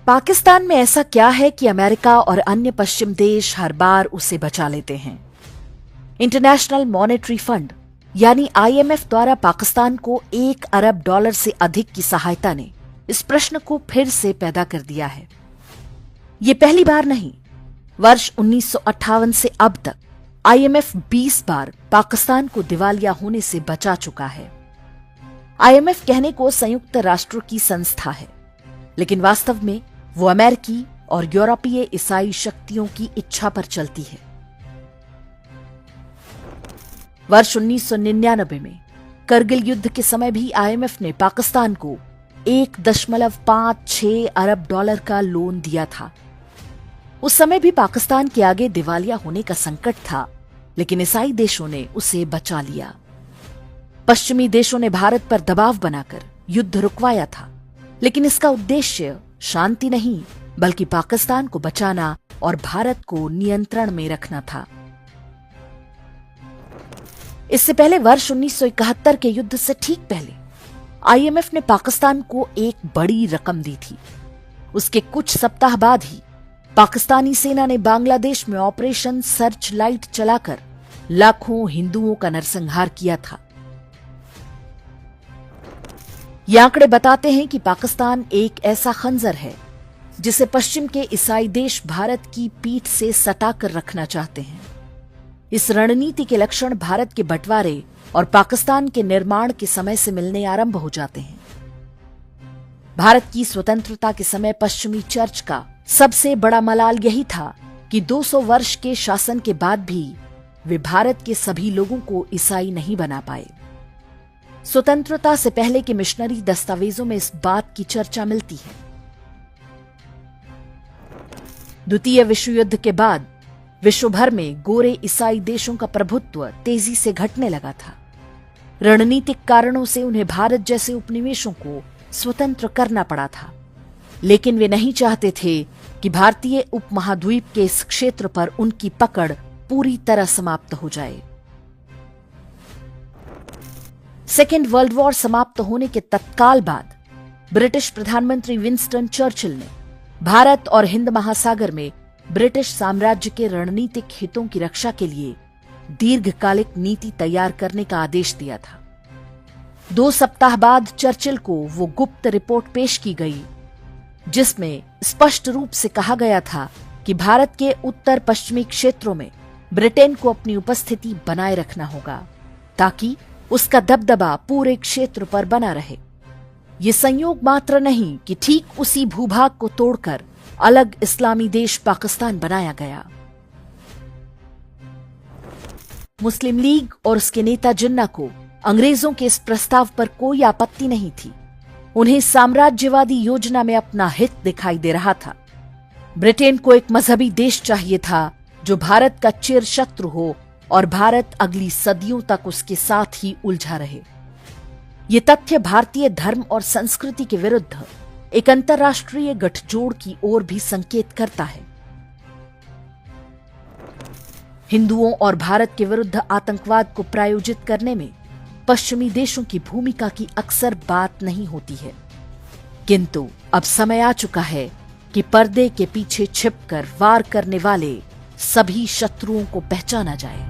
पाकिस्तान में ऐसा क्या है कि अमेरिका और अन्य पश्चिम देश हर बार उसे बचा लेते हैं? इंटरनेशनल मॉनेटरी फंड यानी आईएमएफ द्वारा पाकिस्तान को $1 अरब से अधिक की सहायता ने इस प्रश्न को फिर से पैदा कर दिया है। ये पहली बार नहीं, वर्ष 1958 से अब तक आईएमएफ 20 बार पाकिस्तान को दिवालिया होने से बचा चुका है। आईएमएफ कहने को संयुक्त राष्ट्रों की संस्था है, लेकिन वास्तव में वो अमेरिकी और यूरोपीय ईसाई शक्तियों की इच्छा पर चलती है। वर्ष 1999 में करगिल युद्ध के समय भी आईएमएफ ने पाकिस्तान को $1.56 अरब का लोन दिया था। उस समय भी पाकिस्तान के आगे दिवालिया होने का संकट था, लेकिन ईसाई देशों ने उसे बचा लिया। पश्चिमी देशों ने भारत पर दबाव बनाकर युद्ध रुकवाया था, लेकिन इसका उद्देश्य शांति नहीं बल्कि पाकिस्तान को बचाना और भारत को नियंत्रण में रखना था। इससे पहले वर्ष 1971 के युद्ध से ठीक पहले आईएमएफ ने पाकिस्तान को एक बड़ी रकम दी थी। उसके कुछ सप्ताह बाद ही पाकिस्तानी सेना ने बांग्लादेश में ऑपरेशन सर्च लाइट चलाकर लाखों हिंदुओं का नरसंहार किया था। ये आंकड़े बताते हैं कि पाकिस्तान एक ऐसा खंजर है जिसे पश्चिम के ईसाई देश भारत की पीठ से सटाकर रखना चाहते हैं। इस रणनीति के लक्षण भारत के बंटवारे और पाकिस्तान के निर्माण के समय से मिलने आरंभ हो जाते हैं। भारत की स्वतंत्रता के समय पश्चिमी चर्च का सबसे बड़ा मलाल यही था कि 200 वर्ष के शासन के बाद भी वे भारत के सभी लोगों को ईसाई नहीं बना पाए। स्वतंत्रता से पहले के मिशनरी दस्तावेजों में इस बात की चर्चा मिलती है। द्वितीय विश्व युद्ध के बाद विश्व भर में गोरे ईसाई देशों का प्रभुत्व तेजी से घटने लगा था। रणनीतिक कारणों से उन्हें भारत जैसे उपनिवेशों को स्वतंत्र करना पड़ा था, लेकिन वे नहीं चाहते थे कि भारतीय उपमहाद्वीप के इस क्षेत्र पर उनकी पकड़ पूरी तरह समाप्त हो जाए। सेकेंड वर्ल्ड वॉर समाप्त होने के तत्काल बाद ब्रिटिश प्रधानमंत्री विंस्टन चर्चिल ने भारत और हिंद महासागर में ब्रिटिश साम्राज्य के रणनीतिक हितों की रक्षा के लिए दीर्घकालिक नीति तैयार करने का आदेश दिया था। 2 सप्ताह बाद चर्चिल को वो गुप्त रिपोर्ट पेश की गई जिसमें स्पष्ट रूप से कहा गया था कि भारत के उत्तर पश्चिमी क्षेत्रों में ब्रिटेन को अपनी उपस्थिति बनाए रखना होगा ताकि उसका दबदबा पूरे क्षेत्र पर बना रहे। ये संयोग मात्र नहीं कि ठीक उसी भूभाग को तोड़कर अलग इस्लामी देश पाकिस्तान बनाया गया। मुस्लिम लीग और उसके नेता जिन्ना को अंग्रेजों के इस प्रस्ताव पर कोई आपत्ति नहीं थी। उन्हें साम्राज्यवादी योजना में अपना हित दिखाई दे रहा था। ब्रिटेन को एक मजहबी देश चाहिए था जो भारत का चिर शत्रु हो और भारत अगली सदियों तक उसके साथ ही उलझा रहे। ये तथ्य भारतीय धर्म और संस्कृति के विरुद्ध एक अंतर्राष्ट्रीय गठजोड़ की ओर भी संकेत करता है। हिंदुओं और भारत के विरुद्ध आतंकवाद को प्रायोजित करने में पश्चिमी देशों की भूमिका की अक्सर बात नहीं होती है, किंतु अब समय आ चुका है कि पर्दे के पीछे छिपकर वार करने वाले सभी शत्रुओं को पहचाना जाए।